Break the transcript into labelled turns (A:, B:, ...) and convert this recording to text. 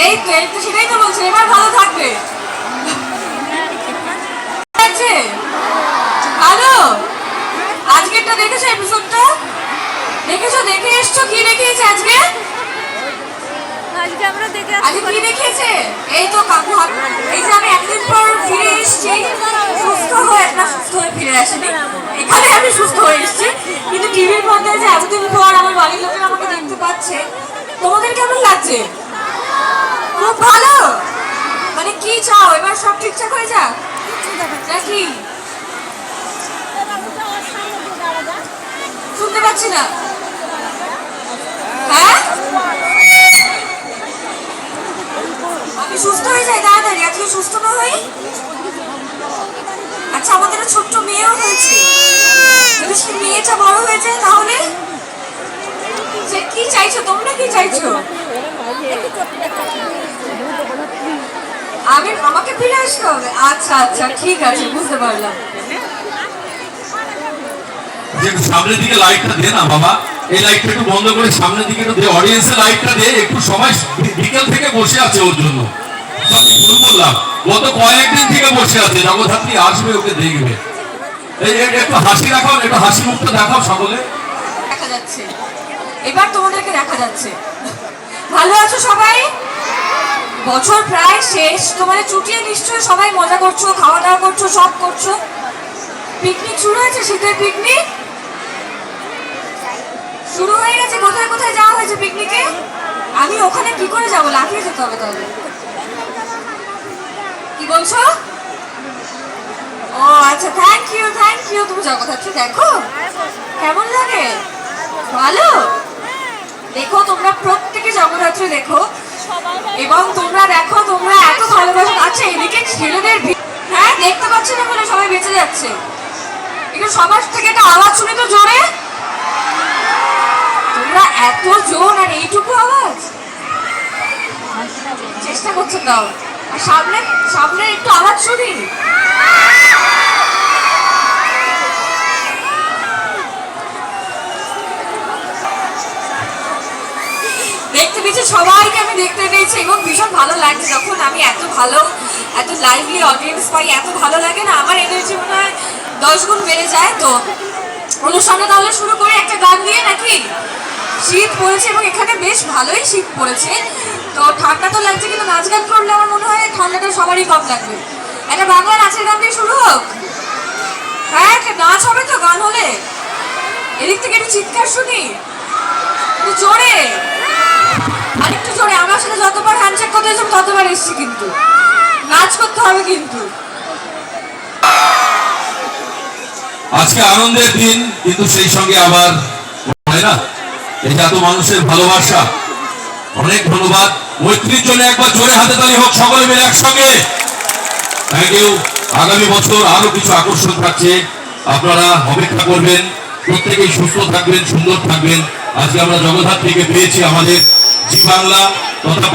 A: এই তো সেটাই তো বলছি, এবার ভালো থাকবে। ভালো, আজকেরটা দেখেছো? এপিসোডটা দেখেছো? দেখে এসছো? কি দেখিয়েছে আজকে? আজকে কি দেখিয়েছে? এই তো কাকু, এই যে আমি একদিন পর ফিরে এসেছি সুস্থ হয়ে, না সুস্থ হয়ে ফিরে আসেনি, এখানে আমি সুস্থ হয়ে এসেছি, কিন্তু টিভির মধ্যে যে এতদিন পর আমার বাড়ির লোকেরা আমাকে দেখতে পাচ্ছে। তোমাদের কেমন লাগছে? খুব ভালো। মানে কি চাও, এবার সব ঠিকঠাক হয়ে যাক নাকি? শুনতে পাচ্ছি না। হ্যাঁ, আমি সুস্থ হয়ে যাই তাড়াতাড়ি, আজকে সুস্থ না হই? আচ্ছা, আমাদের ছোট্ট মেয়েও হয়েছে, যদি সে মেয়েটা বড় হয়ে যায় তাহলে সে কি চাইছো? তোমরা কি চাইছো? আমাকে ফিরে আসতে হবে? আচ্ছা আচ্ছা, ঠিক আছে, বুঝতে পারলাম।
B: সামনের দিকে লাইটটা দে না বাবা, এই লাইটটা একটু বন্ধ করে সামনের দিকে একটু দে, অডিয়েন্সের লাইটটা দে। একটু সবাই বিকেল থেকে বসে আছে ওর জন্য, আমি ভুল বললাম, গত কয়েকদিন থেকে বসে আছে, জগদ্ধাত্রী আসবে, ওকে দেখবে। একটু হাসি রাখাও, একটু হাসি মুখটা দেখাও সকলে।
A: দেখা যাচ্ছে, এবার তোমাদেরকে দেখা যাচ্ছে। ভালো আছো সবাই? বছর প্রায় শেষ, তোমাদের ছুটিয়ে নিশ্চয়ই সবাই মজা করছো, খাওয়া দাওয়া করছো, সব করছো। পিকনিক শুরু হয়েছে, শীতের পিকনিক শুরু হয়ে গেছে। কোথায় কোথায় যাওয়া হয়েছে পিকনিকে? আমি ওখানে কি করে যাবো? লাফিয়ে যেতে হবে তাহলে। কি বলছো? ও আচ্ছা, থ্যাংক ইউ থ্যাংক ইউ। তুমি জগদ্ধাত্রী দেখো কেমন লাগে? ভালো। দেখো তোমরা প্রত্যেকে জগদ্ধাত্রী দেখো, এবং তোমরা দেখো তোমরা এত ভালোবাসো। আচ্ছা, এদিকে ছেলেদের, হ্যাঁ দেখতে পাচ্ছি না বলে সবাই বেঁচে যাচ্ছে। একটু সবার থেকে একটা আওয়াজ শুনি তো জোরে। তোমরা এত জোর আর এইটুকু আওয়াজ, চেষ্টা করছো তাও। আর সামনে সামনে একটু আওয়াজ শুনি। দেখতে পেয়েছি, সবাইকে আমি দেখতে পেয়েছি, এবং ভীষণ ভালো লাগছে যখন আমি এত ভালো, এত লাইভলি অডিয়েন্স পাই। এত ভালো লাগে না, আমার এনার্জি মনে হয় 10 গুণ বেড়ে যায়। তো অনুষ্ঠানটা তাহলে শুরু করে একটা গান দিয়ে নাকি? শীত পড়েছে এবং এখানে বেশ ভালোই শীত পড়েছে, তো ঠান্ডা তো লাগছে, কিন্তু নাচ গান করলে আমার মনে হয় ঠান্ডাটা সবারই কম লাগবে। একটা বাংলা নাচের গান দিয়ে শুরু হোক। হ্যাঁ, একটা নাচ হবে তো গান হলে। এদিক থেকে একটু চিৎকার শুনি, একটু জোরে, আরেকটু জোরে। আমার সাথে যতবার হ্যান্ডশেক করতে এসেছি ততবার এসছি, কিন্তু নাচ করতে হবে কিন্তু।
B: আজকে আনন্দের দিন, কিন্তু সেই সঙ্গে আবার হয় না, এই এত মানুষের ভালোবাসা, অনেক ধন্যবাদ। মৈত্রীর জন্য একবার জোরে হাতে তালি হোক সকলে মিলে একসঙ্গে। Thank you. আগামী বছর আরো কিছু আকর্ষণ থাকছে, আপনারা অপেক্ষা করবেন। প্রত্যেকেই সুস্থ থাকবেন, সুন্দর থাকবেন। আজকে আমরা জগদ্ধাত্রীকে পেয়েছি আমাদের জি বাংলা তথা